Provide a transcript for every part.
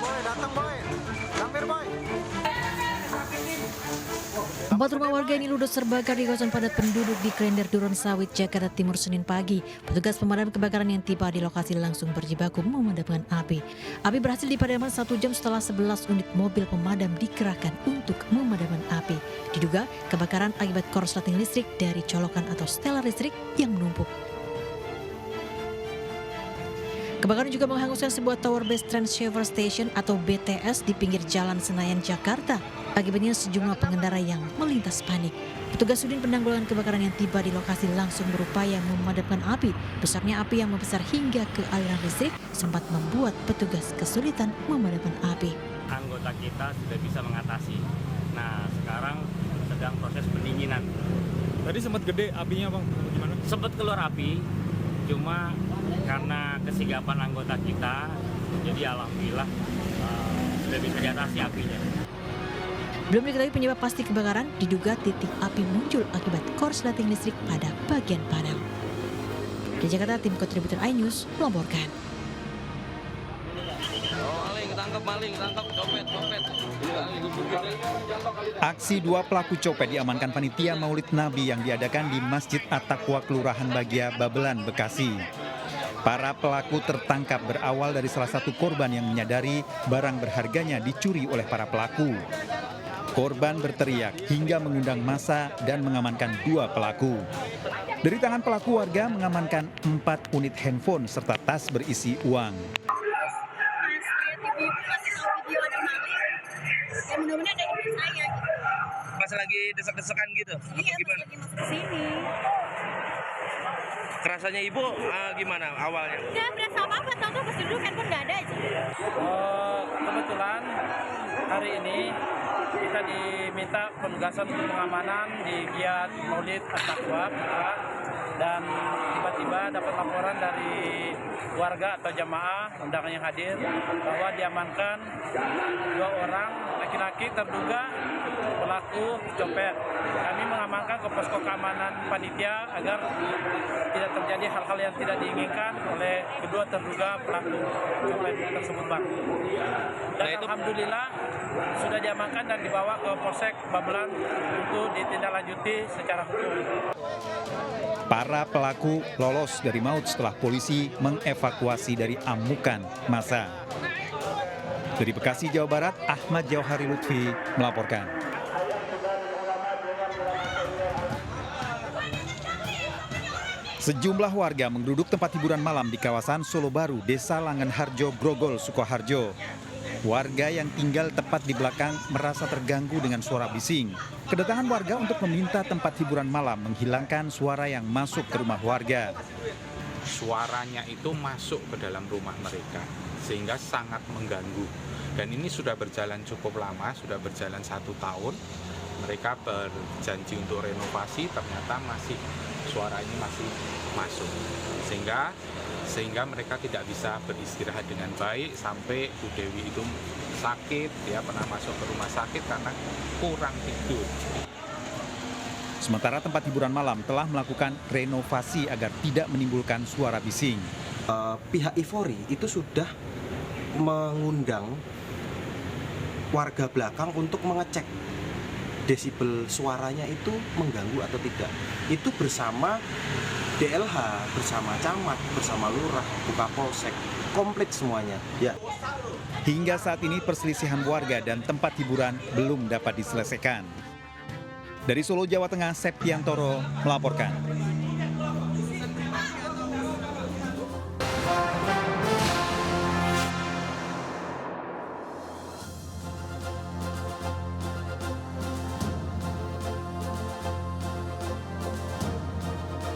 boy, datang boy. Hampir boy. Empat rumah warga ini ludes terbakar di kawasan padat penduduk di Klender Duren Sawit, Jakarta Timur, Senin pagi. Petugas pemadam kebakaran yang tiba di lokasi langsung berjibaku memadamkan api. Api berhasil dipadamkan 1 jam setelah 11 unit mobil pemadam dikerahkan untuk memadamkan api. Diduga kebakaran akibat korsleting listrik dari colokan atau setelan listrik yang menumpuk. Kebakaran juga menghanguskan sebuah tower base transceiver station atau BTS di pinggir Jalan Senayan, Jakarta. Akibatnya sejumlah pengendara yang melintas panik. Petugas Sudin Penanggulangan Kebakaran yang tiba di lokasi langsung berupaya memadamkan api. Besarnya api yang membesar hingga ke aliran listrik sempat membuat petugas kesulitan memadamkan api. Anggota kita sudah bisa mengatasi. Nah, sekarang sedang proses pendinginan. Tadi sempat gede apinya, Bang. Gimana? Sempat keluar api, cuma karena kesigapan anggota kita, jadi alhamdulillah sudah bisa diatasi apinya. Belum diketahui penyebab pasti kebakaran, diduga titik api muncul akibat korsleting listrik pada bagian panel. Di Jakarta, tim kontributor iNews melaporkan. Maling, tangkap, copet. Aksi 2 pelaku copet diamankan panitia Maulid Nabi yang diadakan di Masjid At-Taqwa Kelurahan Bagia, Babelan, Bekasi. Para pelaku tertangkap berawal dari salah satu korban yang menyadari barang berharganya dicuri oleh para pelaku. Korban berteriak hingga mengundang massa dan mengamankan 2 pelaku. Dari tangan pelaku, warga mengamankan 4 unit handphone serta tas berisi uang. Mudah-mudahan ada ibu saya gitu. Pas lagi desek-desekan gitu? Iya, Gimana? lagi masuk ke sini. Kerasanya ibu gimana awalnya? Nggak berasa apa-apa, tahu-tahu pas duduk handphone nggak ada aja. Kebetulan hari ini kita diminta penugasan untuk pengamanan di giat Maulid At-Taqwa, dan tiba-tiba dapat laporan dari warga atau jamaah undangan yang hadir bahwa diamankan 2 orang laki-laki terduga pelaku copet. Kami mengamankan ke posko keamanan panitia agar tidak terjadi hal-hal yang tidak diinginkan oleh kedua terduga pelaku copet tersebut, Bang. Dan alhamdulillah sudah diamankan dan dibawa ke Polsek Babelan untuk ditindaklanjuti secara hukum. Para pelaku lolos dari maut setelah polisi mengevakuasi dari amukan massa. Dari Bekasi, Jawa Barat, Ahmad Jauhari Lutfi melaporkan. Sejumlah warga menggeruduk tempat hiburan malam di kawasan Solo Baru, Desa Langenharjo, Grogol, Sukoharjo. Warga yang tinggal tepat di belakang merasa terganggu dengan suara bising. Kedatangan warga untuk meminta tempat hiburan malam menghilangkan suara yang masuk ke rumah warga. Suaranya itu masuk ke dalam rumah mereka, sehingga sangat mengganggu. Dan ini sudah berjalan cukup lama, sudah berjalan 1 tahun. Mereka berjanji untuk renovasi, ternyata suara ini masih masuk. Sehingga mereka tidak bisa beristirahat dengan baik sampai Bu Dewi itu sakit, dia pernah masuk ke rumah sakit karena kurang tidur. Sementara tempat hiburan malam telah melakukan renovasi agar tidak menimbulkan suara bising. Pihak Ivori itu sudah mengundang warga belakang untuk mengecek desibel suaranya itu mengganggu atau tidak. Itu bersama DLH, bersama camat, bersama lurah, Bupapolsek, komplit semuanya. Ya. Hingga saat ini perselisihan warga dan tempat hiburan belum dapat diselesaikan. Dari Solo, Jawa Tengah, Septiantoro melaporkan.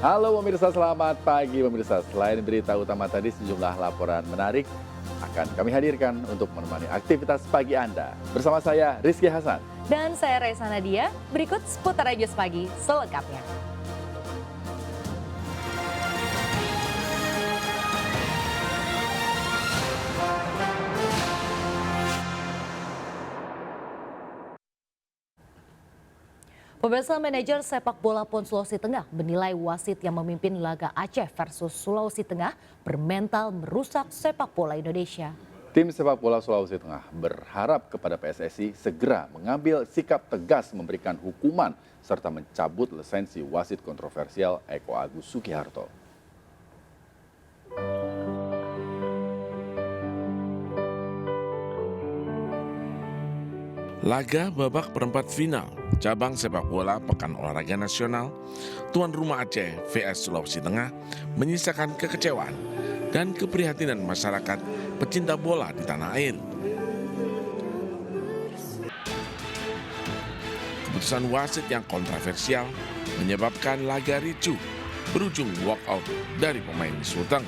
Halo pemirsa, selamat pagi pemirsa. Selain berita utama tadi, sejumlah laporan menarik akan kami hadirkan untuk menemani aktivitas pagi Anda. Bersama saya Rizky Hasan. Dan saya Reza Nadia. Berikut seputar News Pagi selengkapnya. Pemirsa, manajer sepak bola PON Sulawesi Tengah menilai wasit yang memimpin laga Aceh versus Sulawesi Tengah bermental merusak sepak bola Indonesia. Tim sepak bola Sulawesi Tengah berharap kepada PSSI segera mengambil sikap tegas memberikan hukuman serta mencabut lisensi wasit kontroversial Eko Agus Sugiharto. Laga babak perempat final cabang sepak bola Pekan Olahraga Nasional tuan rumah Aceh vs Sulawesi Tengah menyisakan kekecewaan dan keprihatinan masyarakat pecinta bola di tanah air. Keputusan wasit yang kontroversial menyebabkan laga ricuh berujung walkout dari pemain Sulteng.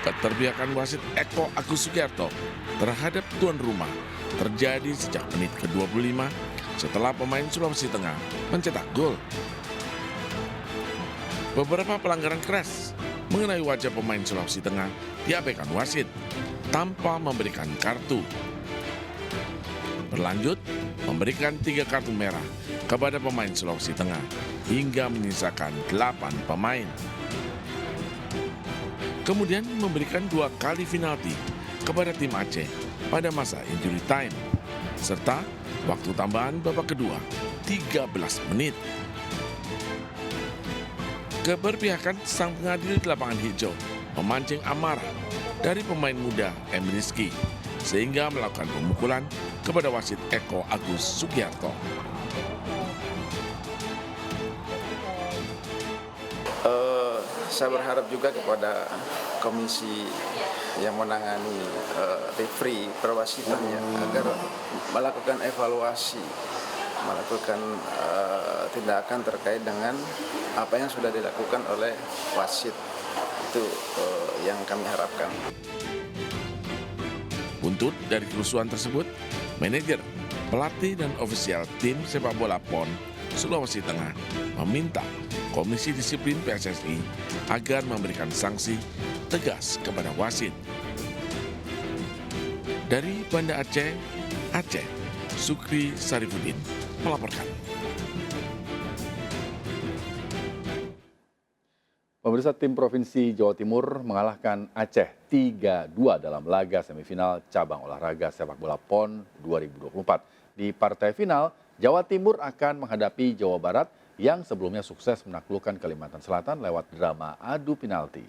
Keterpihakan wasit Eko Agus Sugiharto terhadap tuan rumah terjadi sejak menit ke-25 setelah pemain Sulawesi Tengah mencetak gol. Beberapa pelanggaran keras mengenai wajah pemain Sulawesi Tengah diabaikan wasit tanpa memberikan kartu. Berlanjut, memberikan 3 kartu merah kepada pemain Sulawesi Tengah hingga menyisakan 8 pemain. Kemudian memberikan 2 kali penalti kepada tim Aceh pada masa injury time, serta waktu tambahan babak kedua 13 menit. Keberpihakan sang pengadil di lapangan hijau memancing amarah dari pemain muda M. Rizky sehingga melakukan pemukulan kepada wasit Eko Agus Sugiharto. Saya berharap juga kepada komisi yang menangani referee perwasitannya agar melakukan evaluasi, melakukan tindakan terkait dengan apa yang sudah dilakukan oleh wasit. Itu yang kami harapkan. Buntut dari kerusuhan tersebut, manajer, pelatih dan ofisial tim sepak bola PON Sulawesi Tengah meminta Komisi Disiplin PSSI agar memberikan sanksi tegas kepada wasit. Dari Banda Aceh, Sukri Sarifudin melaporkan. Pemirsa, tim Provinsi Jawa Timur mengalahkan Aceh 3-2 dalam laga semifinal cabang olahraga sepak bola PON 2024. Di partai final, Jawa Timur akan menghadapi Jawa Barat yang sebelumnya sukses menaklukkan Kalimantan Selatan lewat drama adu penalti.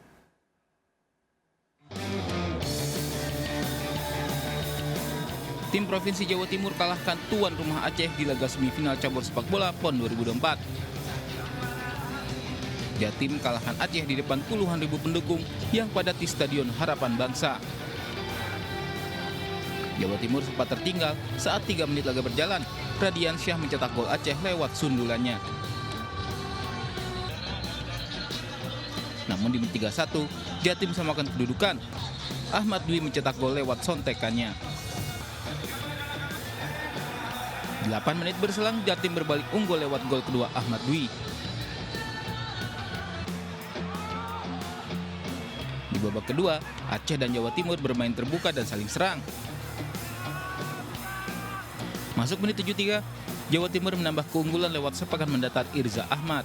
Tim Provinsi Jawa Timur kalahkan tuan rumah Aceh di laga semifinal cabur sepak bola PON 2024. Jatim kalahkan Aceh di depan puluhan ribu pendukung yang padat di Stadion Harapan Bangsa. Jawa Timur sempat tertinggal saat 3 menit laga berjalan. Radiansyah mencetak gol Aceh lewat sundulannya. Namun di menit 31, Jatim samakan kedudukan. Ahmad Dwi mencetak gol lewat sontekannya. 8 menit berselang, Jatim berbalik unggul lewat gol kedua Ahmad Dwi. Di babak kedua, Aceh dan Jawa Timur bermain terbuka dan saling serang. Masuk menit 73, Jawa Timur menambah keunggulan lewat sepakan mendatar Irza Ahmad.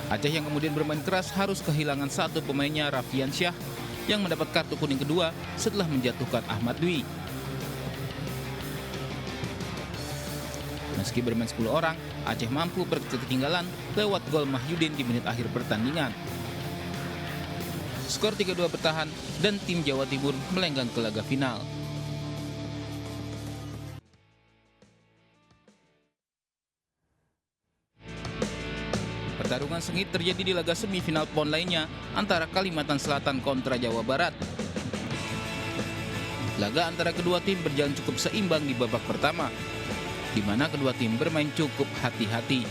Aceh yang kemudian bermain keras harus kehilangan satu pemainnya, Raffiansyah, yang mendapat kartu kuning kedua setelah menjatuhkan Ahmad Dwi. Meski bermain 10 orang, Aceh mampu berketinggalan lewat gol Mahyudin di menit akhir pertandingan. Skor 3-2 bertahan dan tim Jawa Timur melenggang ke laga final. Pertarungan sengit terjadi di laga semifinal PON lainnya antara Kalimantan Selatan kontra Jawa Barat. Laga antara kedua tim berjalan cukup seimbang di babak pertama, di mana kedua tim bermain cukup hati-hati.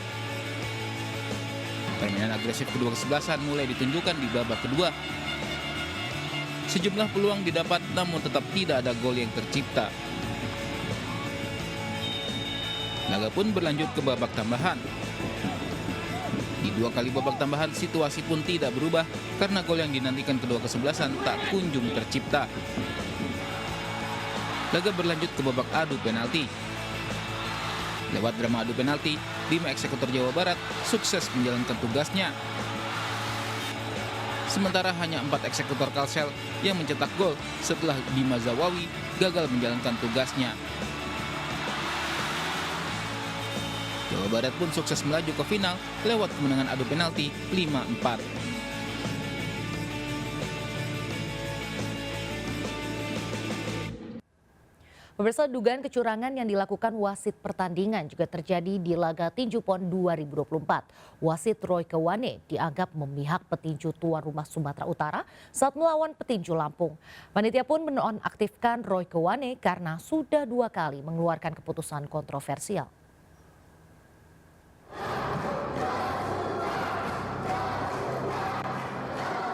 Permainan agresif kedua kesebelasan mulai ditunjukkan di babak kedua. Sejumlah peluang didapat namun tetap tidak ada gol yang tercipta. Laga pun berlanjut ke babak tambahan. Di 2 kali babak tambahan situasi pun tidak berubah karena gol yang dinantikan kedua kesebelasan tak kunjung tercipta. Laga berlanjut ke babak adu penalti. Lewat drama adu penalti, 5 eksekutor Jawa Barat sukses menjalankan tugasnya. sementara hanya 4 eksekutor Kalsel yang mencetak gol setelah Bima Zawawi gagal menjalankan tugasnya. Jawa Barat pun sukses melaju ke final lewat kemenangan adu penalti 5-4. Pemirsa, dugaan kecurangan yang dilakukan wasit pertandingan juga terjadi di laga tinju PON 2024. Wasit Roy Kewane dianggap memihak petinju tuan rumah Sumatera Utara saat melawan petinju Lampung. Panitia pun menonaktifkan Roy Kewane karena sudah 2 kali mengeluarkan keputusan kontroversial.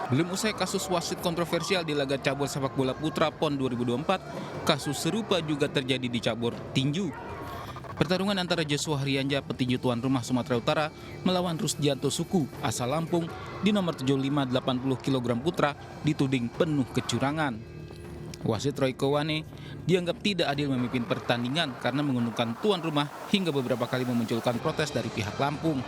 Belum usai kasus wasit kontroversial di laga cabur sepak bola putra PON 2024, kasus serupa juga terjadi di cabur tinju. Pertarungan antara Joshua Hrianja, petinju tuan rumah Sumatera Utara, melawan Rusdianto Suku, asal Lampung, di nomor 75 80 kg putra dituding penuh kecurangan. Wasit Roy Kewane dianggap tidak adil memimpin pertandingan karena menguntungkan tuan rumah hingga beberapa kali memunculkan protes dari pihak Lampung.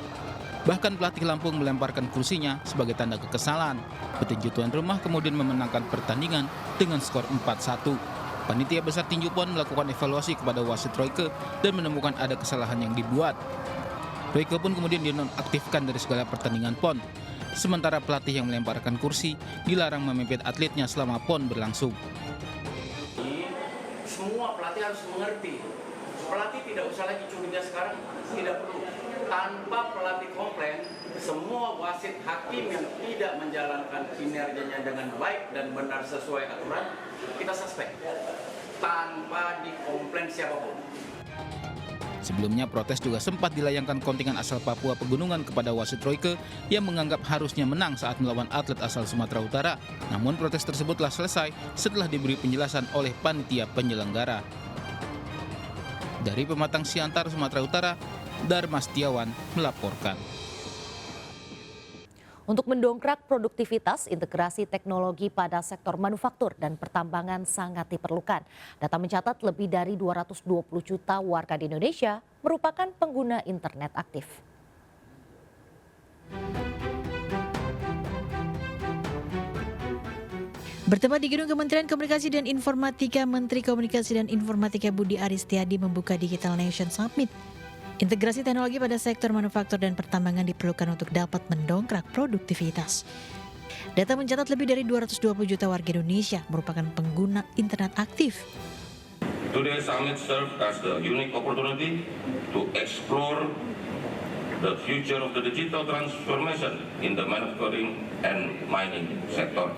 Bahkan pelatih Lampung melemparkan kursinya sebagai tanda kekesalan. Petinju tuan rumah kemudian memenangkan pertandingan dengan skor 4-1. Panitia besar tinju PON melakukan evaluasi kepada wasit Royke dan menemukan ada kesalahan yang dibuat. Royke pun kemudian dinonaktifkan dari segala pertandingan PON. Sementara pelatih yang melemparkan kursi dilarang memimpin atletnya selama PON berlangsung. Semua pelatih harus mengerti. Pelatih tidak usah lagi curiga sekarang, tidak perlu. Tanpa pelatih komplain, semua wasit hakim yang tidak menjalankan kinerjanya dengan baik dan benar sesuai aturan, kita suspek. Tanpa dikomplain siapapun. Sebelumnya protes juga sempat dilayangkan kontingen asal Papua Pegunungan kepada wasit Royke yang menganggap harusnya menang saat melawan atlet asal Sumatera Utara. Namun protes tersebut telah selesai setelah diberi penjelasan oleh panitia penyelenggara. Dari Pematang Siantar, Sumatera Utara, Dharma Setiawan melaporkan. Untuk mendongkrak produktivitas, integrasi teknologi pada sektor manufaktur dan pertambangan sangat diperlukan. Data mencatat lebih dari 220 juta warga di Indonesia merupakan pengguna internet aktif. Bertempat di Gedung Kementerian Komunikasi dan Informatika, Menteri Komunikasi dan Informatika Budi Aris Setiadi membuka Digital Nation Summit. Integrasi teknologi pada sektor manufaktur dan pertambangan diperlukan untuk dapat mendongkrak produktivitas. Data mencatat lebih dari 220 juta warga Indonesia merupakan pengguna internet aktif. Today's summit serves as the unique opportunity to explore the future of the digital transformation in the manufacturing and mining sector.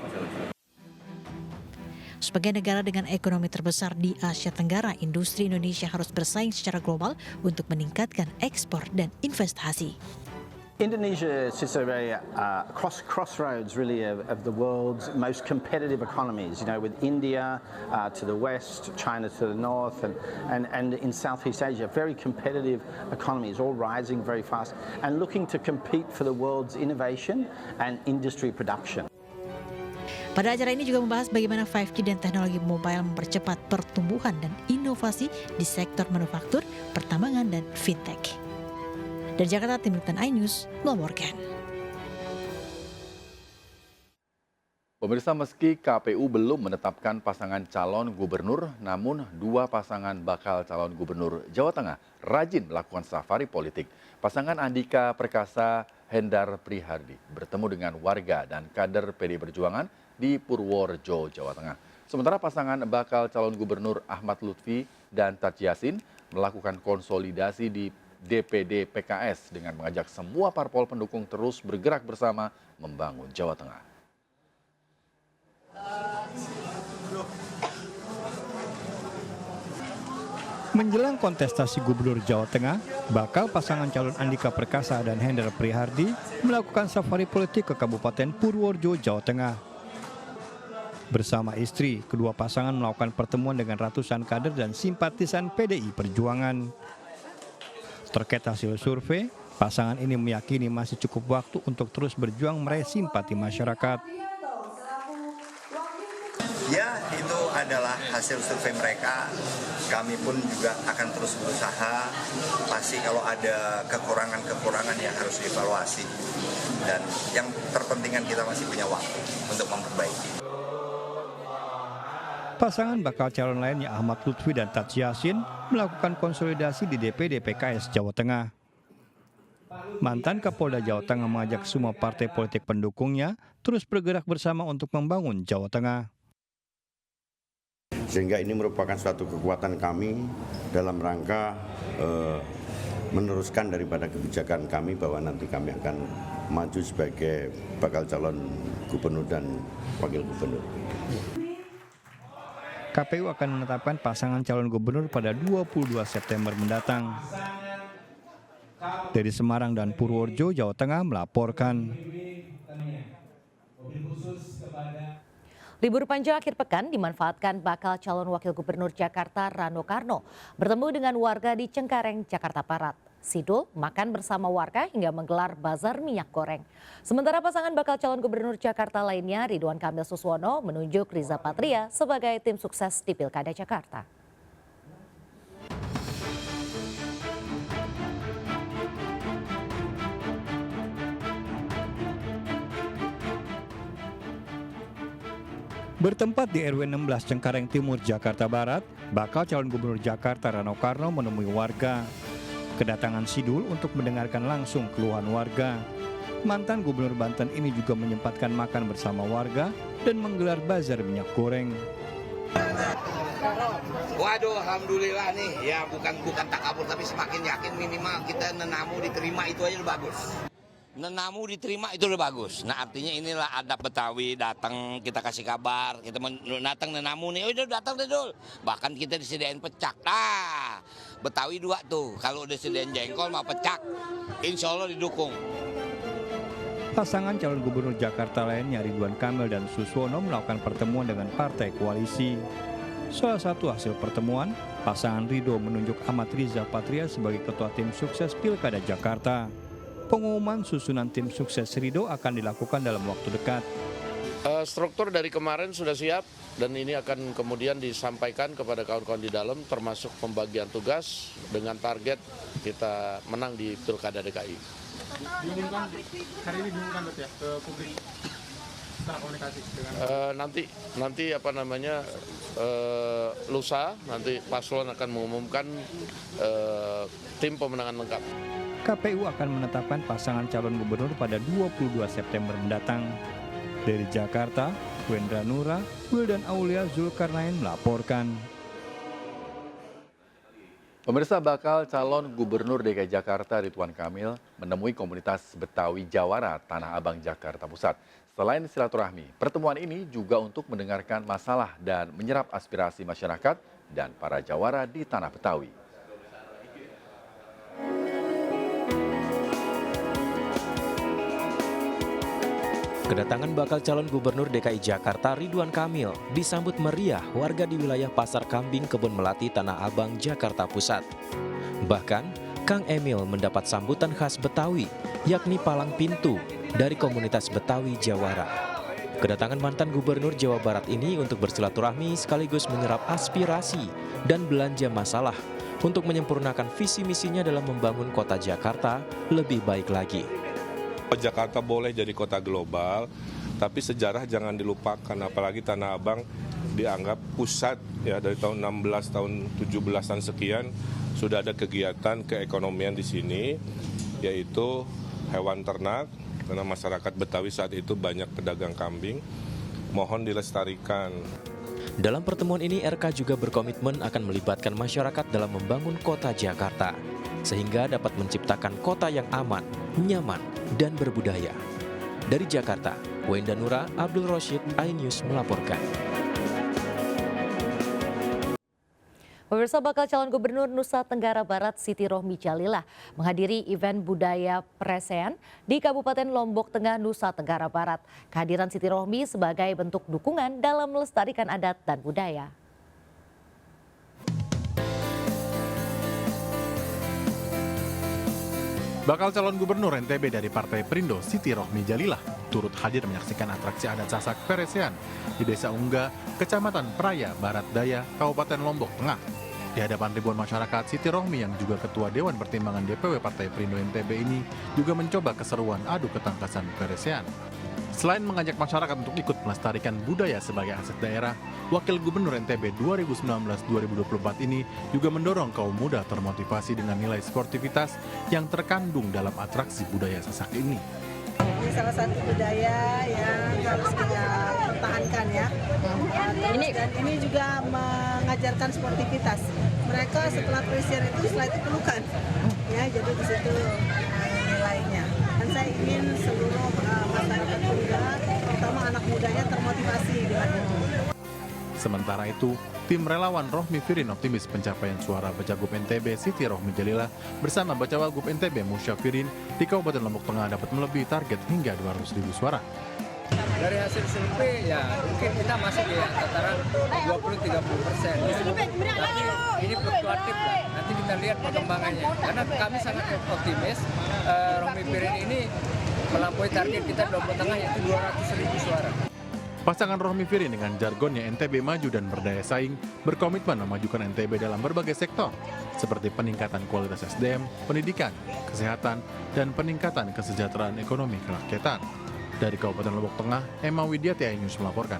Sebagai negara dengan ekonomi terbesar di Asia Tenggara, industri Indonesia harus bersaing secara global untuk meningkatkan ekspor dan investasi. Indonesia sits at a very crossroads really of the world's most competitive economies, with India to the west, China to the north, and in Southeast Asia, very competitive economies, all rising very fast and looking to compete for the world's innovation and industry production. Pada acara ini juga membahas bagaimana 5G dan teknologi mobile mempercepat pertumbuhan dan inovasi di sektor manufaktur, pertambangan, dan fintech. Dari Jakarta, Tim Liputan iNews melaporkan. Pemirsa, meski KPU belum menetapkan pasangan calon gubernur, namun 2 pasangan bakal calon gubernur Jawa Tengah rajin melakukan safari politik. Pasangan Andika Perkasa Hendar Prihardi bertemu dengan warga dan kader PD Perjuangan di Purworejo, Jawa Tengah. Sementara pasangan bakal calon gubernur Ahmad Lutfi dan Taj Yassin melakukan konsolidasi di DPD PKS dengan mengajak semua parpol pendukung terus bergerak bersama membangun Jawa Tengah. Menjelang kontestasi Gubernur Jawa Tengah, bakal pasangan calon Andika Perkasa dan Hendar Prihardi melakukan safari politik ke Kabupaten Purworejo, Jawa Tengah. Bersama istri, kedua pasangan melakukan pertemuan dengan ratusan kader dan simpatisan PDI Perjuangan. Terkait hasil survei, pasangan ini meyakini masih cukup waktu untuk terus berjuang meraih simpati masyarakat. Ya, itu adalah hasil survei mereka. Kami pun juga akan terus berusaha. Pasti kalau ada kekurangan-kekurangan yang harus dievaluasi. Dan yang terpentingan kita masih punya waktu untuk memperbaiki. Pasangan bakal calon lainnya Ahmad Lutfi dan Taji Yasin melakukan konsolidasi di DPD PKS Jawa Tengah. Mantan Kapolda Jawa Tengah mengajak semua partai politik pendukungnya terus bergerak bersama untuk membangun Jawa Tengah. Sehingga ini merupakan suatu kekuatan kami dalam rangka meneruskan daripada kebijakan kami bahwa nanti kami akan maju sebagai bakal calon gubernur dan wakil gubernur. KPU akan menetapkan pasangan calon gubernur pada 22 September mendatang. Dari Semarang dan Purworejo, Jawa Tengah melaporkan. Libur panjang akhir pekan dimanfaatkan bakal calon wakil gubernur Jakarta Rano Karno bertemu dengan warga di Cengkareng, Jakarta Barat. Sidul makan bersama warga hingga menggelar bazar minyak goreng. Sementara pasangan bakal calon gubernur Jakarta lainnya, Ridwan Kamil Suswono, menunjuk Riza Patria sebagai tim sukses di Pilkada Jakarta. Bertempat di RW 16 Cengkareng Timur, Jakarta Barat, bakal calon gubernur Jakarta Rano Karno menemui warga. Kedatangan Sidul untuk mendengarkan langsung keluhan warga. Mantan gubernur Banten ini juga menyempatkan makan bersama warga dan menggelar bazar minyak goreng. Waduh, alhamdulillah nih, ya bukan takabur tapi semakin yakin minimal kita nenamu diterima itu aja udah bagus. Nenamu diterima itu udah bagus. Nah artinya inilah adab Betawi, datang kita kasih kabar, kita datang nenamu nih, oh udah datang deh Dul. Bahkan kita disediain pecak. Nah Betawi 2 tuh, kalau udah disediain jengkol mau pecak, insya Allah didukung. Pasangan calon gubernur Jakarta lainnya Ridwan Kamil dan Suswono melakukan pertemuan dengan partai koalisi. Salah satu hasil pertemuan, pasangan Ridho menunjuk Ahmad Riza Patria sebagai ketua tim sukses Pilkada Jakarta. Pengumuman susunan tim sukses Ridho akan dilakukan dalam waktu dekat. Struktur dari kemarin sudah siap dan ini akan kemudian disampaikan kepada kawan-kawan di dalam termasuk pembagian tugas dengan target kita menang di Pilkada DKI. Diumumkan hari ini ya ke publik setelah komunikasi dengan nanti apa namanya lusa nanti paslon akan mengumumkan tim pemenangan lengkap. KPU akan menetapkan pasangan calon gubernur pada 22 September mendatang. Dari Jakarta, Wendra Nura, Wildan Aulia, Zulkarnain melaporkan. Pemirsa, bakal calon gubernur DKI Jakarta Ridwan Kamil menemui komunitas Betawi Jawara Tanah Abang, Jakarta Pusat. Selain silaturahmi, pertemuan ini juga untuk mendengarkan masalah dan menyerap aspirasi masyarakat dan para Jawara di Tanah Betawi. Kedatangan bakal calon gubernur DKI Jakarta Ridwan Kamil disambut meriah warga di wilayah Pasar Kambing Kebun Melati Tanah Abang, Jakarta Pusat. Bahkan, Kang Emil mendapat sambutan khas Betawi, yakni palang pintu dari komunitas Betawi Jawara. Kedatangan mantan gubernur Jawa Barat ini untuk bersilaturahmi sekaligus menyerap aspirasi dan belanja masalah untuk menyempurnakan visi misinya dalam membangun kota Jakarta lebih baik lagi. Jakarta boleh jadi kota global, tapi sejarah jangan dilupakan, apalagi Tanah Abang dianggap pusat ya dari tahun 16 tahun 17-an sekian sudah ada kegiatan keekonomian di sini, yaitu hewan ternak, karena masyarakat Betawi saat itu banyak pedagang kambing, mohon dilestarikan. Dalam pertemuan ini RK juga berkomitmen akan melibatkan masyarakat dalam membangun kota Jakarta, sehingga dapat menciptakan kota yang aman, nyaman, dan berbudaya. Dari Jakarta, Wenda Nura, Abdul Roshid, iNews melaporkan. Pemirsa, bakal calon gubernur Nusa Tenggara Barat Siti Rohmi Jalilah menghadiri event budaya Presean di Kabupaten Lombok Tengah, Nusa Tenggara Barat. Kehadiran Siti Rohmi sebagai bentuk dukungan dalam melestarikan adat dan budaya. Bakal calon gubernur NTB dari Partai Perindo, Siti Rohmi Jalilah, turut hadir menyaksikan atraksi adat Sasak Presean di Desa Ungga, Kecamatan Praya, Barat Daya, Kabupaten Lombok Tengah. Di hadapan ribuan masyarakat, Siti Rohmi yang juga Ketua Dewan Pertimbangan DPW Partai Perindo NTB ini juga mencoba keseruan adu ketangkasan keresehan. Selain mengajak masyarakat untuk ikut melestarikan budaya sebagai aset daerah, Wakil Gubernur NTB 2019-2024 ini juga mendorong kaum muda termotivasi dengan nilai sportivitas yang terkandung dalam atraksi budaya Sasak ini. Ini salah satu budaya yang harus kita pertahankan ya. Dan ini juga mengajarkan sportivitas. Mereka setelah pressure itu setelah itu pelukan. Ya, jadi di situ nilainya. Dan saya ingin seluruh masyarakat muda, terutama anak mudanya termotivasi dengan itu. Sementara itu, tim relawan Rohmi Firin optimis pencapaian suara Bacagub NTB Siti Rohmi Jalila bersama Bacawagub NTB Musyafirin di Kabupaten Lombok Tengah dapat melebihi target hingga 200.000 suara. Dari hasil survei ya mungkin kita masih di tataran 20-30%. Tapi ini fluktuatif lah. Nanti kita lihat perkembangannya. Karena kami sangat optimis Rohmi Firin ini melampaui target kita di Lombok Tengah yaitu 200.000 suara. Pasangan Rohmi Firin dengan jargonnya NTB maju dan berdaya saing berkomitmen memajukan NTB dalam berbagai sektor seperti peningkatan kualitas SDM, pendidikan, kesehatan, dan peningkatan kesejahteraan ekonomi kerakyatan. Dari Kabupaten Lombok Tengah, Emma Widiati News melaporkan.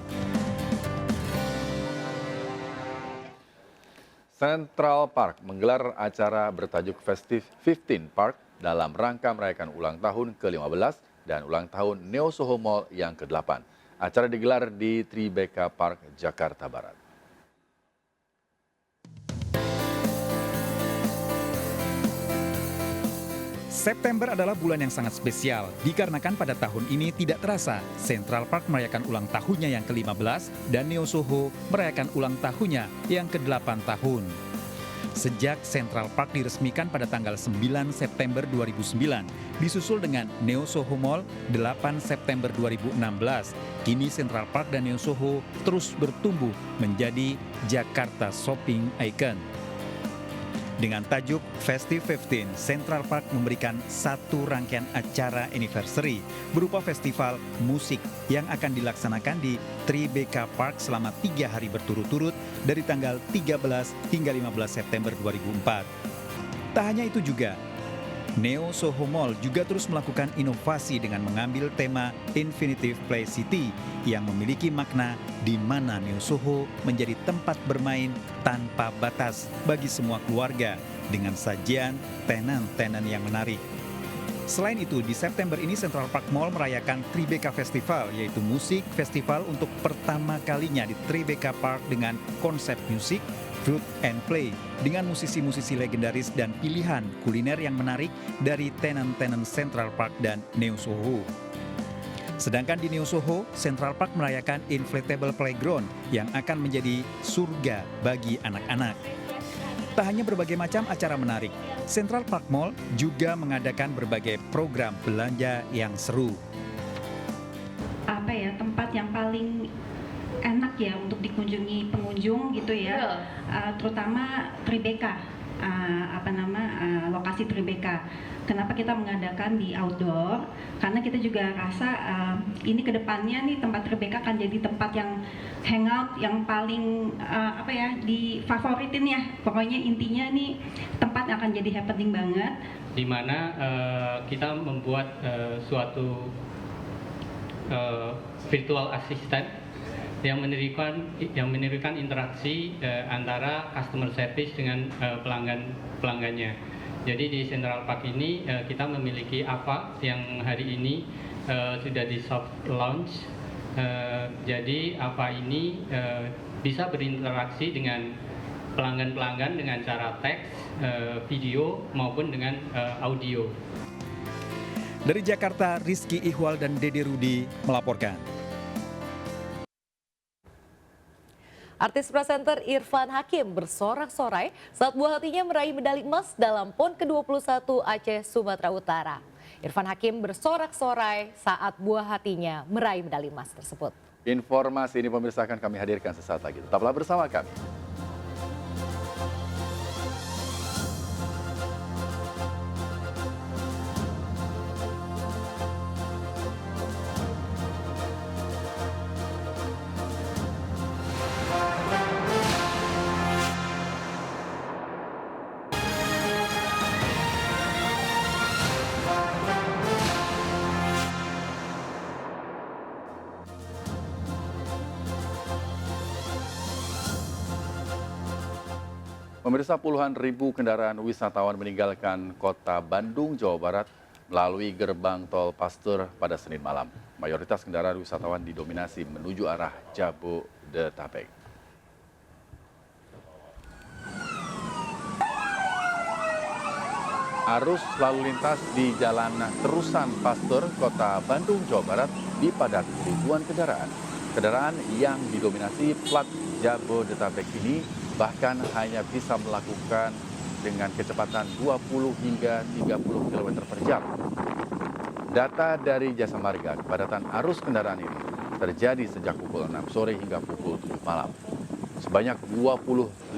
Central Park menggelar acara bertajuk Festive 15 Park dalam rangka merayakan ulang tahun ke-15 dan ulang tahun Neo Soho Mall yang ke-8. Acara digelar di Tribeca Park, Jakarta Barat. September adalah bulan yang sangat spesial dikarenakan pada tahun ini tidak terasa Central Park merayakan ulang tahunnya yang ke-15 dan Neo Soho merayakan ulang tahunnya yang ke-8 tahun. Sejak Central Park diresmikan pada tanggal 9 September 2009, disusul dengan Neo Soho Mall 8 September 2016, kini Central Park dan Neo Soho terus bertumbuh menjadi Jakarta Shopping Icon. Dengan tajuk Festive 15, Central Park memberikan satu rangkaian acara anniversary berupa festival musik yang akan dilaksanakan di Tribeca Park selama 3 hari berturut-turut dari tanggal 13 hingga 15 September 2004. Tak hanya itu juga, Neo Soho Mall juga terus melakukan inovasi dengan mengambil tema Infinitive Play City yang memiliki makna di mana Neo Soho menjadi tempat bermain tanpa batas bagi semua keluarga dengan sajian tenan-tenan yang menarik. Selain itu, di September ini Central Park Mall merayakan Tribeca Festival, yaitu musik festival untuk pertama kalinya di Tribeca Park dengan konsep musik, fruit and play, dengan musisi-musisi legendaris dan pilihan kuliner yang menarik dari tenan-tenan Central Park dan Neo Soho. Sedangkan di Neo Soho, Central Park merayakan Inflatable Playground yang akan menjadi surga bagi anak-anak. Tak hanya berbagai macam acara menarik, Central Park Mall juga mengadakan berbagai program belanja yang seru. Tempat yang paling enak ya untuk dikunjungi pengunjung gitu ya, terutama Tribeca, lokasi Tribeca. Kenapa kita mengadakan di outdoor? Karena kita juga rasa ini kedepannya nih tempat Tribeca akan jadi tempat yang hangout yang paling difavoritin ya. Pokoknya intinya nih tempat akan jadi happening banget. Di mana kita membuat suatu virtual assistant yang menirikan interaksi antara customer service dengan pelanggannya. Jadi di Central Park ini kita memiliki Ava yang hari ini sudah di soft launch. Jadi Ava ini bisa berinteraksi dengan pelanggan-pelanggan dengan cara teks, video maupun dengan audio. Dari Jakarta, Rizky Ihwal dan Dede Rudi melaporkan. Artis presenter Irfan Hakim bersorak-sorai saat buah hatinya meraih medali emas dalam PON ke-21 Aceh, Sumatera Utara. Irfan Hakim bersorak-sorai saat buah hatinya meraih medali emas tersebut. Informasi ini pemirsa akan kami hadirkan sesaat lagi. Tetaplah bersama kami. Pemirsa, puluhan ribu kendaraan wisatawan meninggalkan kota Bandung, Jawa Barat melalui gerbang tol Pasteur pada Senin malam. Mayoritas kendaraan wisatawan didominasi menuju arah Jabodetabek. Arus lalu lintas di Jalan Terusan Pasteur, Kota Bandung, Jawa Barat dipadati ribuan kendaraan. Kendaraan yang didominasi plat Jabodetabek ini bahkan hanya bisa melakukan dengan kecepatan 20 hingga 30 km per jam. Data dari Jasa Marga, kepadatan arus kendaraan ini terjadi sejak pukul 6 sore hingga pukul 7 malam. Sebanyak 25.349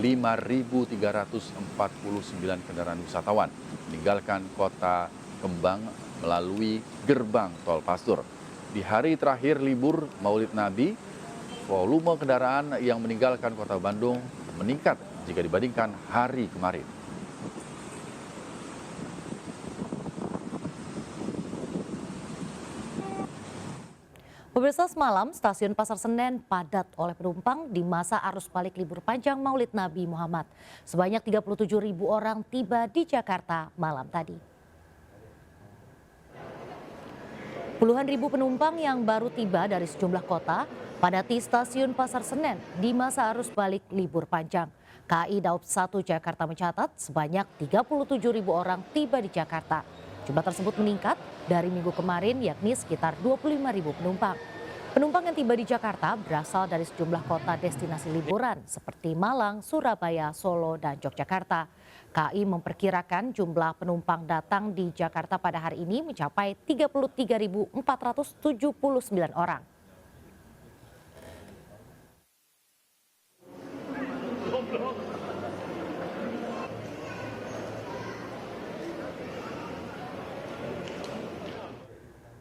kendaraan wisatawan meninggalkan kota Kembang melalui gerbang tol Pasteur. Di hari terakhir libur Maulid Nabi, volume kendaraan yang meninggalkan kota Bandung meningkat jika dibandingkan hari kemarin. Pemirsa, semalam stasiun Pasar Senen padat oleh penumpang di masa arus balik libur panjang Maulid Nabi Muhammad. Sebanyak 37.000 orang tiba di Jakarta malam tadi. Puluhan ribu penumpang yang baru tiba dari sejumlah kota padati stasiun Pasar Senen di masa arus balik libur panjang. KAI Daob 1 Jakarta mencatat sebanyak 37.000 orang tiba di Jakarta. Jumlah tersebut meningkat dari minggu kemarin, yakni sekitar 25.000 penumpang. Penumpang yang tiba di Jakarta berasal dari sejumlah kota destinasi liburan seperti Malang, Surabaya, Solo, dan Yogyakarta. KAI memperkirakan jumlah penumpang datang di Jakarta pada hari ini mencapai 33.479 orang.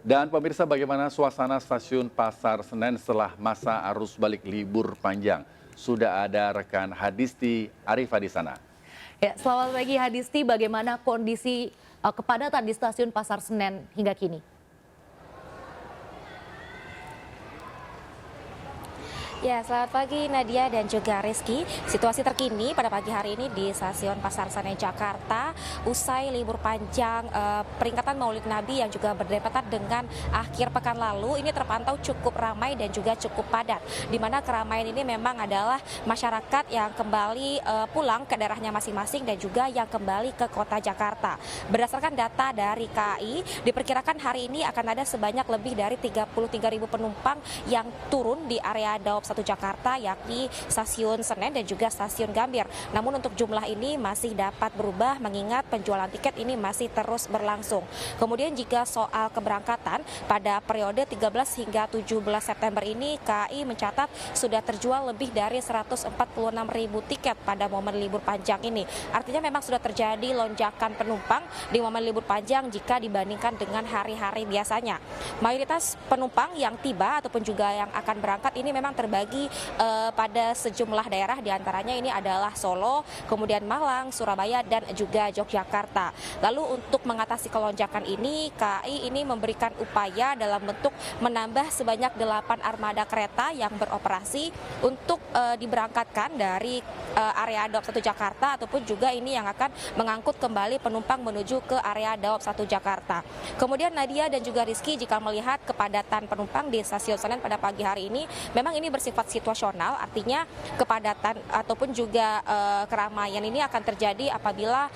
Dan pemirsa, bagaimana suasana stasiun Pasar Senen setelah masa arus balik libur panjang? Sudah ada rekan Hadisti Arifa di sana. Ya, selamat pagi Hadisti, bagaimana kondisi kepadatan di stasiun Pasar Senen hingga kini? Ya, selamat pagi Nadia dan juga Rizky. Situasi terkini pada pagi hari ini di stasiun Pasar Senen Jakarta usai libur panjang peringatan Maulid Nabi yang juga berdepatan dengan akhir pekan lalu, ini terpantau cukup ramai dan juga cukup padat. Di mana keramaian ini memang adalah masyarakat yang kembali pulang ke daerahnya masing-masing dan juga yang kembali ke kota Jakarta. Berdasarkan data dari KAI, diperkirakan hari ini akan ada sebanyak lebih dari 33.000 penumpang yang turun di area Daob 1 Jakarta, yakni stasiun Senen dan juga stasiun Gambir. Namun untuk jumlah ini masih dapat berubah mengingat penjualan tiket ini masih terus berlangsung. Kemudian jika soal keberangkatan pada periode 13 hingga 17 September ini, KAI mencatat sudah terjual lebih dari 146.000 tiket pada momen libur panjang ini. Artinya memang sudah terjadi lonjakan penumpang di momen libur panjang jika dibandingkan dengan hari-hari biasanya. Mayoritas penumpang yang tiba ataupun juga yang akan berangkat ini memang terbagi pada sejumlah daerah, diantaranya ini adalah Solo, kemudian Malang, Surabaya, dan juga Yogyakarta. Lalu untuk mengatasi kelonjakan ini, KAI ini memberikan upaya dalam bentuk menambah sebanyak 8 armada kereta yang beroperasi untuk diberangkatkan dari area Daob 1 Jakarta ataupun juga ini yang akan mengangkut kembali penumpang menuju ke area Daob 1 Jakarta. Kemudian Nadia dan juga Rizky, jika melihat kepadatan penumpang di stasiun Senen pada pagi hari ini, memang ini bersifat situasional, artinya kepadatan ataupun juga keramaian ini akan terjadi apabila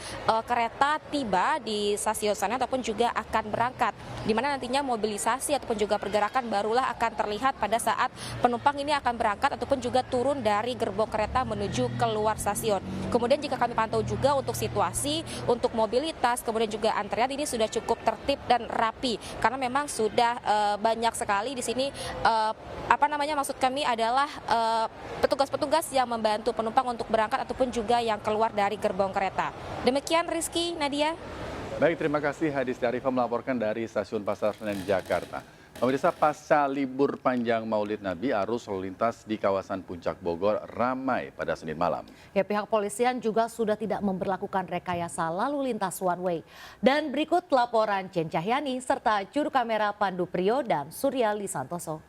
kereta tiba di stasiun Senen ataupun juga akan berangkat, di mana nantinya mobilisasi ataupun juga pergerakan barulah akan terlihat pada saat penumpang ini akan berangkat ataupun juga turun dari gerbong kereta menuju keluar stasiun. Kemudian jika kami pantau juga untuk situasi, untuk mobilitas, kemudian juga antrian ini sudah cukup tertib dan rapi, karena memang sudah banyak sekali di sini maksud kami adalah petugas-petugas yang membantu penumpang untuk berangkat ataupun juga yang keluar dari gerbong kereta. Demikian Rizky, Nadia. Baik, terima kasih Hadisti Arifa melaporkan dari stasiun Pasar Senen Jakarta. Pemirsa, pasca libur panjang Maulid Nabi, arus lalu lintas di kawasan Puncak Bogor ramai pada Senin malam. Ya, pihak polisian juga sudah tidak memberlakukan rekayasa lalu lintas one way. Dan berikut laporan Jen Cahyani serta juru kamera Pandu Priyo dan Surya Lisantoso.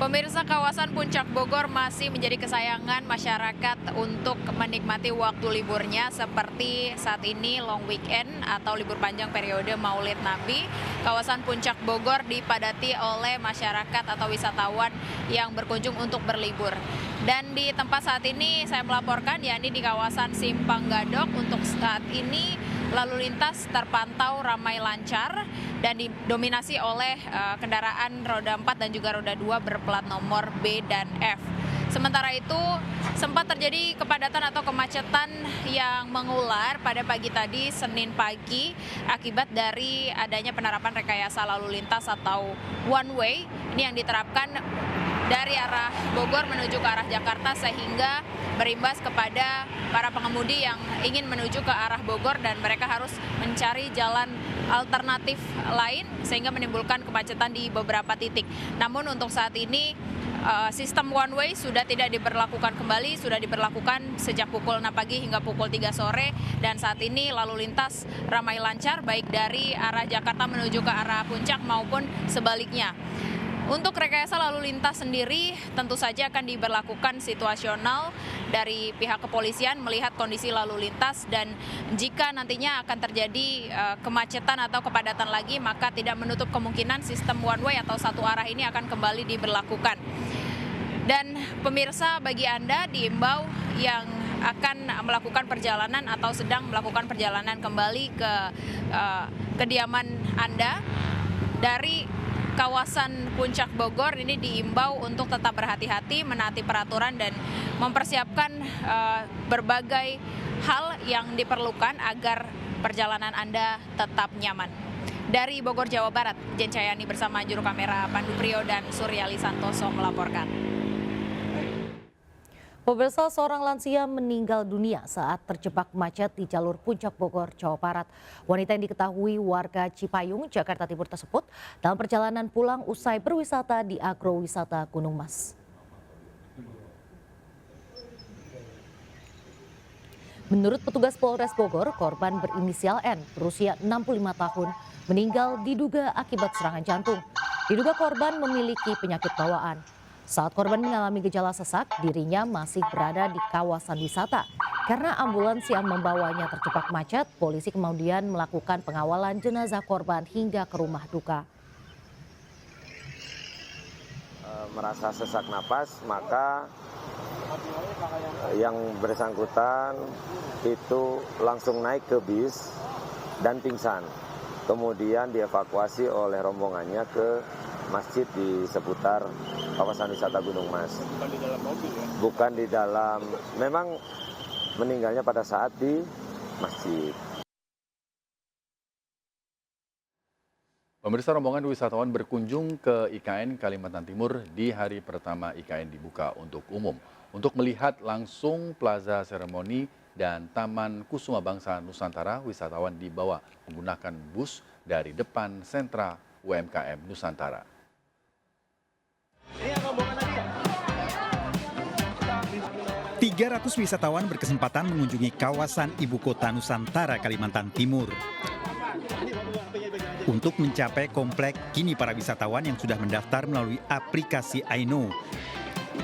Pemirsa, kawasan Puncak Bogor masih menjadi kesayangan masyarakat untuk menikmati waktu liburnya seperti saat ini long weekend atau libur panjang periode Maulid Nabi. Kawasan Puncak Bogor dipadati oleh masyarakat atau wisatawan yang berkunjung untuk berlibur. Dan di tempat saat ini saya melaporkan, yakni di kawasan Simpang Gadok, untuk saat ini lalu lintas terpantau ramai lancar dan didominasi oleh kendaraan roda 4 dan juga roda 2 berplat nomor B dan F. Sementara itu sempat terjadi kepadatan atau kemacetan yang mengular pada pagi tadi, Senin pagi, akibat dari adanya penerapan rekayasa lalu lintas atau one way. Ini yang diterapkan dari arah Bogor menuju ke arah Jakarta, sehingga berimbas kepada para pengemudi yang ingin menuju ke arah Bogor dan mereka harus mencari jalan alternatif lain sehingga menimbulkan kemacetan di beberapa titik. Namun untuk saat ini sistem one way sudah tidak diberlakukan kembali, sudah diberlakukan sejak pukul 6 pagi hingga pukul 3 sore dan saat ini lalu lintas ramai lancar baik dari arah Jakarta menuju ke arah Puncak maupun sebaliknya. Untuk rekayasa lalu lintas sendiri tentu saja akan diberlakukan situasional dari pihak kepolisian melihat kondisi lalu lintas, dan jika nantinya akan terjadi kemacetan atau kepadatan lagi, maka tidak menutup kemungkinan sistem one way atau satu arah ini akan kembali diberlakukan. Dan pemirsa, bagi Anda diimbau yang akan melakukan perjalanan atau sedang melakukan perjalanan kembali ke kediaman Anda dari kawasan Puncak Bogor, ini diimbau untuk tetap berhati-hati, menaati peraturan dan mempersiapkan berbagai hal yang diperlukan agar perjalanan Anda tetap nyaman. Dari Bogor, Jawa Barat, Jen Cayani bersama juru kamera Pandu Priyo dan Suryali Santoso melaporkan. Pemirsa, seorang lansia meninggal dunia saat terjebak macet di jalur Puncak Bogor, Jawa Barat. Wanita yang diketahui warga Cipayung, Jakarta Timur tersebut dalam perjalanan pulang usai berwisata di agrowisata Gunung Mas. Menurut petugas Polres Bogor, korban berinisial N berusia 65 tahun meninggal diduga akibat serangan jantung. Diduga korban memiliki penyakit bawaan. Saat korban mengalami gejala sesak, dirinya masih berada di kawasan wisata. Karena ambulans yang membawanya terjebak macet, polisi kemudian melakukan pengawalan jenazah korban hingga ke rumah duka. Merasa sesak napas, maka yang bersangkutan itu langsung naik ke bis dan pingsan. Kemudian dievakuasi oleh rombongannya ke masjid di seputar kawasan wisata Gunung Mas. Bukan di dalam mobil ya? Bukan di dalam, memang meninggalnya pada saat di masjid. Pemirsa, rombongan wisatawan berkunjung ke IKN Kalimantan Timur di hari pertama IKN dibuka untuk umum. Untuk melihat langsung plaza seremoni dan Taman Kusuma Bangsa Nusantara, wisatawan dibawa menggunakan bus dari depan sentra UMKM Nusantara. 300 wisatawan berkesempatan mengunjungi kawasan ibu kota Nusantara Kalimantan Timur. Untuk mencapai komplek, kini para wisatawan yang sudah mendaftar melalui aplikasi Aino.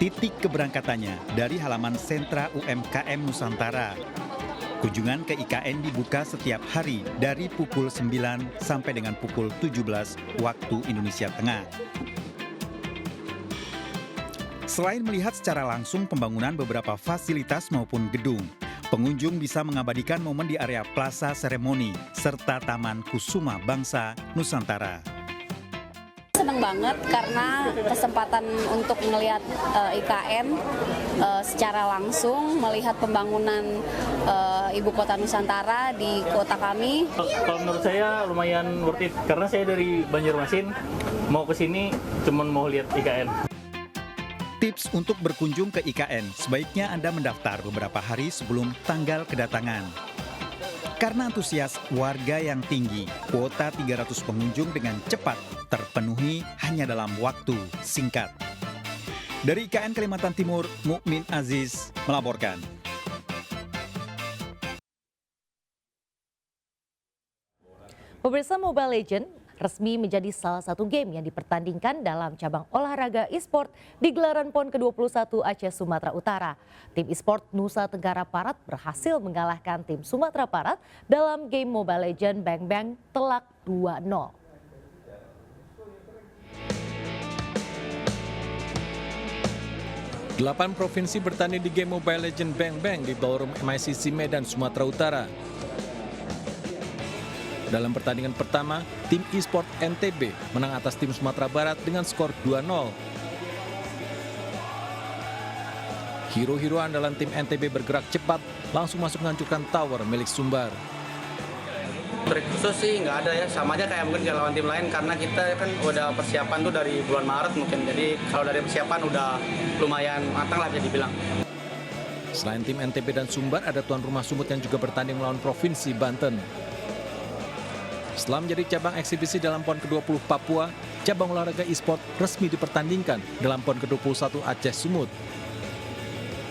Titik keberangkatannya dari halaman sentra UMKM Nusantara. Kunjungan ke IKN dibuka setiap hari dari pukul 9 sampai dengan pukul 17 waktu Indonesia Tengah. Selain melihat secara langsung pembangunan beberapa fasilitas maupun gedung, pengunjung bisa mengabadikan momen di area Plaza Seremoni serta Taman Kusuma Bangsa Nusantara. Senang banget karena kesempatan untuk melihat IKN secara langsung, melihat pembangunan ibu kota Nusantara di kota kami. Kalau menurut saya lumayan worth it karena saya dari Banjarmasin, mau ke sini cuman mau lihat IKN. Tips untuk berkunjung ke IKN, sebaiknya Anda mendaftar beberapa hari sebelum tanggal kedatangan. Karena antusias warga yang tinggi, kuota 300 pengunjung dengan cepat terpenuhi hanya dalam waktu singkat. Dari IKN Kalimantan Timur, Mukmin Aziz melaporkan. Pemirsa, Mobile Legends resmi menjadi salah satu game yang dipertandingkan dalam cabang olahraga e-sport di gelaran PON ke-21 Aceh Sumatera Utara. Tim e-sport Nusa Tenggara Barat berhasil mengalahkan tim Sumatera Barat dalam game Mobile Legends Bang Bang telak 2-0. Delapan provinsi bertanding di game Mobile Legends Bang Bang di Ballroom MICC Medan, Sumatera Utara. Dalam pertandingan pertama, tim e-sport NTB menang atas tim Sumatera Barat dengan skor 2-0. Hero-hero andalan tim NTB bergerak cepat, langsung masuk menghancurkan tower milik Sumbar. Trik khusus sih nggak ada ya, sama aja kayak mungkin lawan tim lain karena kita kan udah persiapan tuh dari bulan Maret mungkin, jadi kalau dari persiapan udah lumayan matang lah bisa dibilang. Selain tim NTB dan Sumbar, ada tuan rumah Sumut yang juga bertanding melawan Provinsi Banten. Setelah menjadi cabang eksibisi dalam PON ke-20 Papua, cabang olahraga e-sport resmi dipertandingkan dalam PON ke-21 Aceh Sumut.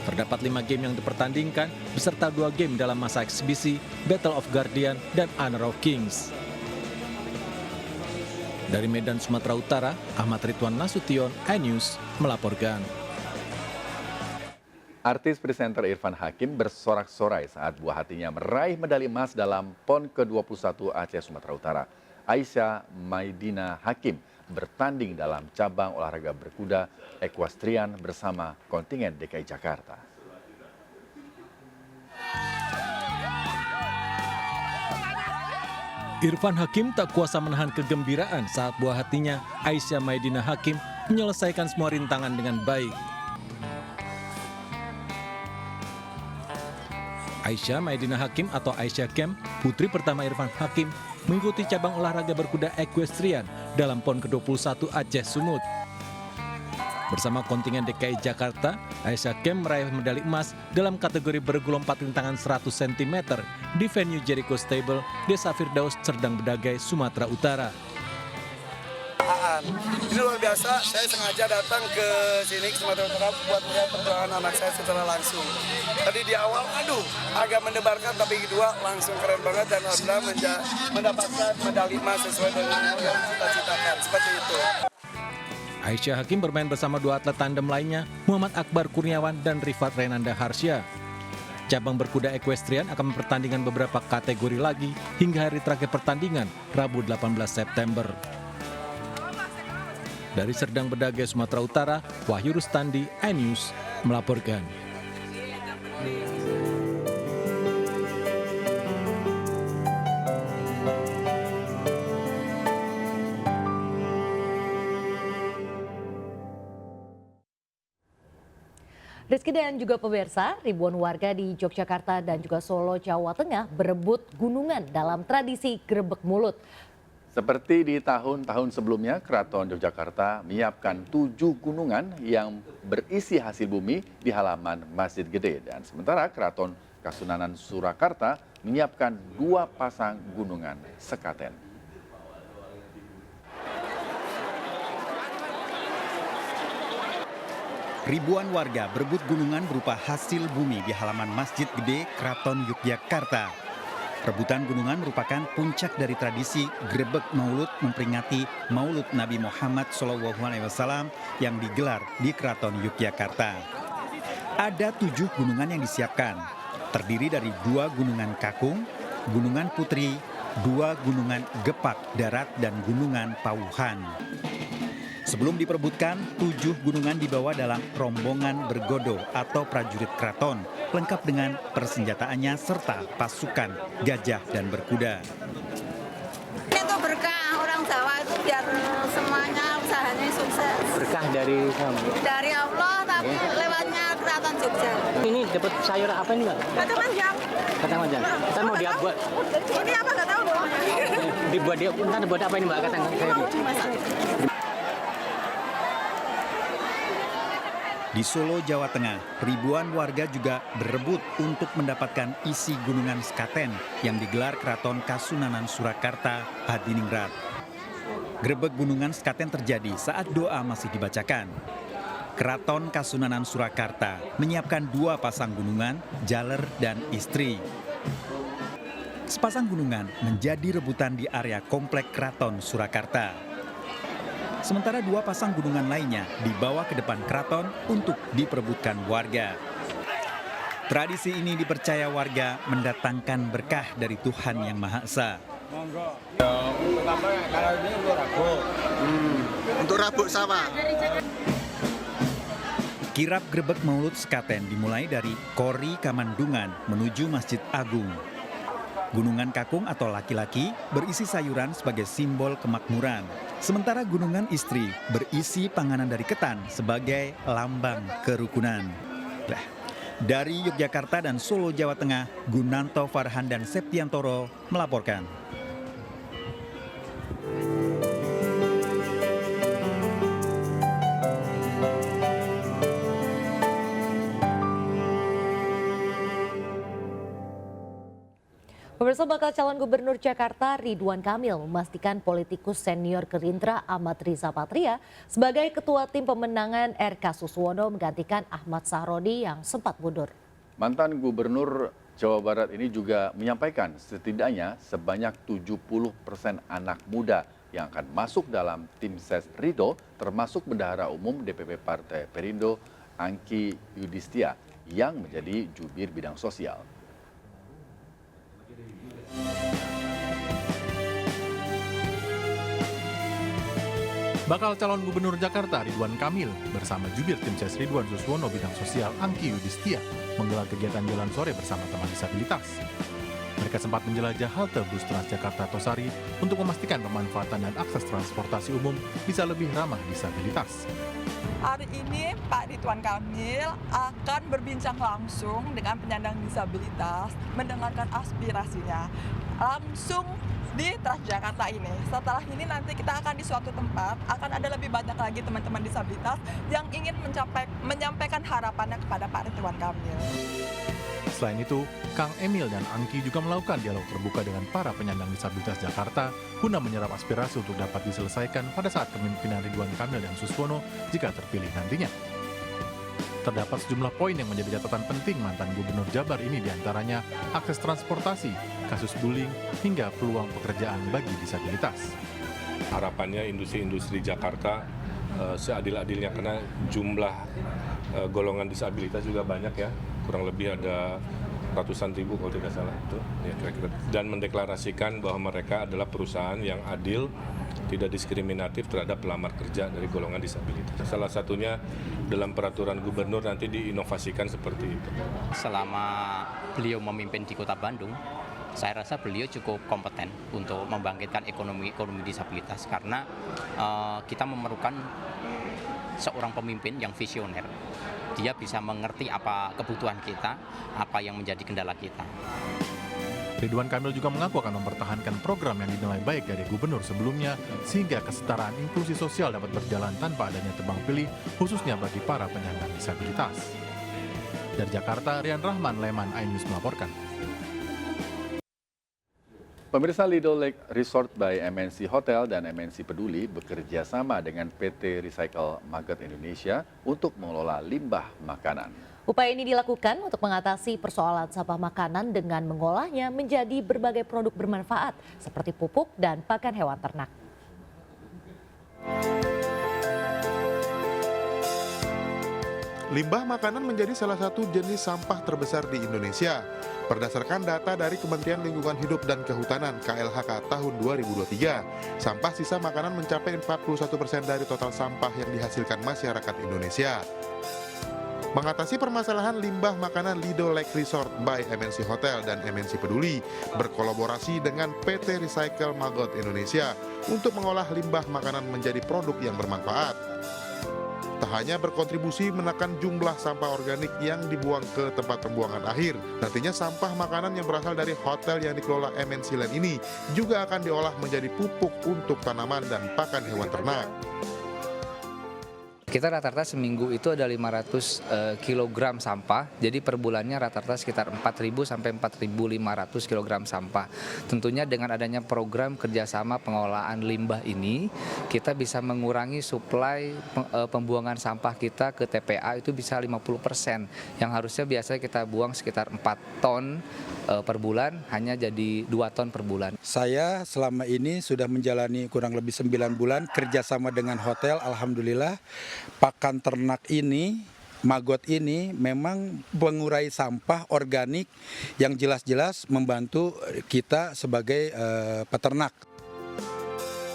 Terdapat 5 game yang dipertandingkan, beserta 2 game dalam masa eksibisi, Battle of Guardian dan Honor of Kings. Dari Medan, Sumatera Utara, Ahmad Ridwan Nasution, iNews, melaporkan. Artis presenter Irfan Hakim bersorak-sorai saat buah hatinya meraih medali emas dalam PON ke-21 Aceh Sumatera Utara. Aisyah Maidina Hakim bertanding dalam cabang olahraga berkuda equestrian bersama kontingen DKI Jakarta. Irfan Hakim tak kuasa menahan kegembiraan saat buah hatinya, Aisyah Maidina Hakim, menyelesaikan semua rintangan dengan baik. Aisyah Maidina Hakim atau Aisyah Kem, putri pertama Irfan Hakim, mengikuti cabang olahraga berkuda equestrian dalam PON ke-21 Aceh Sumut. Bersama kontingen DKI Jakarta, Aisyah Kem meraih medali emas dalam kategori bergu lompat rintangan 100 cm di venue Jericho Stable, Desa Firdaus, Serdang Bedagai, Sumatera Utara. Ini luar biasa, saya sengaja datang ke sini ke Sumatera Utara buat melihat perjuangan anak saya secara langsung. Tadi di awal, agak mendebarkan, tapi kedua langsung keren banget dan alhamdulillah mendapatkan medali emas sesuai dengan yang cita-citakan, seperti itu. Aisyah Hakim bermain bersama 2 atlet tandem lainnya, Muhammad Akbar Kurniawan dan Rifat Renanda Harsya. Cabang berkuda equestrian akan mempertandingkan beberapa kategori lagi hingga hari terakhir pertandingan, Rabu 18 September. Dari Serdang Bedagai, Sumatera Utara, Wahyu Rustandi, iNews, melaporkan. Rizky dan juga pemirsa, ribuan warga di Yogyakarta dan juga Solo, Jawa Tengah berebut gunungan dalam tradisi grebek mulut. Seperti di tahun-tahun sebelumnya, Keraton Yogyakarta menyiapkan 7 gunungan yang berisi hasil bumi di halaman Masjid Gede. Dan sementara Keraton Kasunanan Surakarta menyiapkan 2 pasang gunungan sekaten. Ribuan warga berebut gunungan berupa hasil bumi di halaman Masjid Gede Keraton Yogyakarta. Rebutan gunungan merupakan puncak dari tradisi grebek maulud memperingati Maulud Nabi Muhammad SAW yang digelar di Keraton Yogyakarta. Ada 7 gunungan yang disiapkan, terdiri dari 2 gunungan Kakung, Gunungan Putri, 2 gunungan Gepak Darat, dan Gunungan Pauhan. Sebelum diperebutkan, 7 gunungan dibawa dalam rombongan bergodo atau prajurit keraton, lengkap dengan persenjataannya serta pasukan, gajah, dan berkuda. Itu berkah orang Jawa itu biar semuanya usahanya sukses. Berkah dari Dari Allah, tapi lewatnya Keraton Jogja. Ini dapat sayur apa ini, Mbak? Kacang panjang. Kacang panjang. Kita mau dibuat. Ini apa nggak tahu loh. Dibuat apa ini, Mbak? Kacang sayur. Di Solo, Jawa Tengah, ribuan warga juga berebut untuk mendapatkan isi gunungan sekaten yang digelar Keraton Kasunanan Surakarta, Hadiningrat. Grebek gunungan sekaten terjadi saat doa masih dibacakan. Keraton Kasunanan Surakarta menyiapkan 2 pasang gunungan, jaler dan istri. Sepasang gunungan menjadi rebutan di area Komplek Keraton Surakarta. Sementara dua pasang gunungan lainnya dibawa ke depan keraton untuk diperebutkan warga. Tradisi ini dipercaya warga mendatangkan berkah dari Tuhan Yang Maha Esa. Untuk apa? Kalau ini untuk rabuk. Untuk rabuk sama. Kirap grebek Maulud Sekaten dimulai dari Kori Kamandungan menuju Masjid Agung. Gunungan kakung atau laki-laki berisi sayuran sebagai simbol kemakmuran. Sementara gunungan istri berisi panganan dari ketan sebagai lambang kerukunan. Dari Yogyakarta dan Solo, Jawa Tengah, Gunanto Farhan dan Septiantoro melaporkan. Pemirsa, bakal calon gubernur Jakarta Ridwan Kamil memastikan politikus senior Gerindra Ahmad Riza Patria sebagai ketua tim pemenangan RK Suswono menggantikan Ahmad Sahroni yang sempat mundur. Mantan gubernur Jawa Barat ini juga menyampaikan setidaknya sebanyak 70% anak muda yang akan masuk dalam tim ses Ridho, termasuk Bendahara Umum DPP Partai Perindo Angki Yudhistia yang menjadi jubir bidang sosial. Bakal calon gubernur Jakarta Ridwan Kamil bersama jubir tim ses Ridwan Suswono bidang sosial Angki Yudhistia menggelar kegiatan jalan sore bersama teman disabilitas. Mereka sempat menjelajah halte bus Transjakarta Tosari untuk memastikan pemanfaatan dan akses transportasi umum bisa lebih ramah disabilitas. Hari ini Pak Ridwan Kamil akan berbincang langsung dengan penyandang disabilitas, mendengarkan aspirasinya langsung di Transjakarta ini. Setelah ini nanti kita akan di suatu tempat, akan ada lebih banyak lagi teman-teman disabilitas yang ingin menyampaikan harapannya kepada Pak Ridwan Kamil. Selain itu, Kang Emil dan Angki juga melakukan dialog terbuka dengan para penyandang disabilitas Jakarta guna menyerap aspirasi untuk dapat diselesaikan pada saat kepemimpinan Ridwan Kamil dan Suswono jika terpilih nantinya. Terdapat sejumlah poin yang menjadi catatan penting mantan gubernur Jabar ini, diantaranya akses transportasi, kasus bullying, hingga peluang pekerjaan bagi disabilitas. Harapannya industri-industri Jakarta seadil-adilnya, karena jumlah golongan disabilitas juga banyak ya, kurang lebih ada ratusan ribu kalau tidak salah itu ya, kira-kira. Dan mendeklarasikan bahwa mereka adalah perusahaan yang adil, tidak diskriminatif terhadap pelamar kerja dari golongan disabilitas. Salah satunya dalam peraturan gubernur nanti diinovasikan seperti itu. Selama beliau memimpin di Kota Bandung, saya rasa beliau cukup kompeten untuk membangkitkan ekonomi disabilitas, karena kita memerlukan seorang pemimpin yang visioner. Dia bisa mengerti apa kebutuhan kita, apa yang menjadi kendala kita. Ridwan Kamil juga mengaku akan mempertahankan program yang dinilai baik dari gubernur sebelumnya sehingga kesetaraan inklusi sosial dapat berjalan tanpa adanya tebang pilih, khususnya bagi para penyandang disabilitas. Dari Jakarta, Rian Rahman, Leman, iNews melaporkan. Pemirsa, Lido Lake Resort by MNC Hotel dan MNC Peduli bekerja sama dengan PT Recycle Maggot Indonesia untuk mengelola limbah makanan. Upaya ini dilakukan untuk mengatasi persoalan sampah makanan dengan mengolahnya menjadi berbagai produk bermanfaat seperti pupuk dan pakan hewan ternak. Limbah makanan menjadi salah satu jenis sampah terbesar di Indonesia. Berdasarkan data dari Kementerian Lingkungan Hidup dan Kehutanan KLHK tahun 2023, sampah sisa makanan mencapai 41% dari total sampah yang dihasilkan masyarakat Indonesia. Mengatasi permasalahan limbah makanan, Lido Lake Resort by MNC Hotel dan MNC Peduli berkolaborasi dengan PT Recycle Maggot Indonesia untuk mengolah limbah makanan menjadi produk yang bermanfaat. Tak hanya berkontribusi menekan jumlah sampah organik yang dibuang ke tempat pembuangan akhir, nantinya sampah makanan yang berasal dari hotel yang dikelola MNC Land ini juga akan diolah menjadi pupuk untuk tanaman dan pakan hewan ternak. Kita rata-rata seminggu itu ada 500 kg sampah, jadi per bulannya rata-rata sekitar 4.000 sampai 4.500 kg sampah. Tentunya dengan adanya program kerjasama pengelolaan limbah ini, kita bisa mengurangi suplai pembuangan sampah kita ke TPA itu bisa 50%, yang harusnya biasanya kita buang sekitar 4 ton per bulan, hanya jadi 2 ton per bulan. Saya selama ini sudah menjalani kurang lebih 9 bulan kerjasama dengan hotel, alhamdulillah. Pakan ternak ini, Magot ini memang mengurai sampah organik yang jelas-jelas membantu kita sebagai peternak.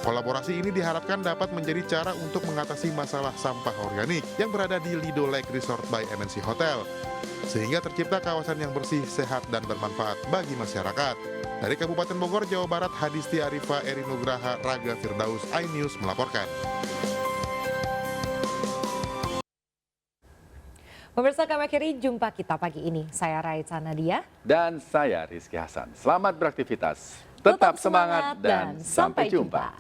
Kolaborasi ini diharapkan dapat menjadi cara untuk mengatasi masalah sampah organik yang berada di Lido Lake Resort by MNC Hotel, sehingga tercipta kawasan yang bersih, sehat, dan bermanfaat bagi masyarakat. Dari Kabupaten Bogor, Jawa Barat, Hadisti Arifa, Eri Nugraha, Raga Firdaus, iNews melaporkan. Pemirsa kami akhiri jumpa kita pagi ini. Saya Raisa Nadia. Dan saya Rizky Hasan. Selamat beraktivitas. Tetap semangat dan sampai jumpa.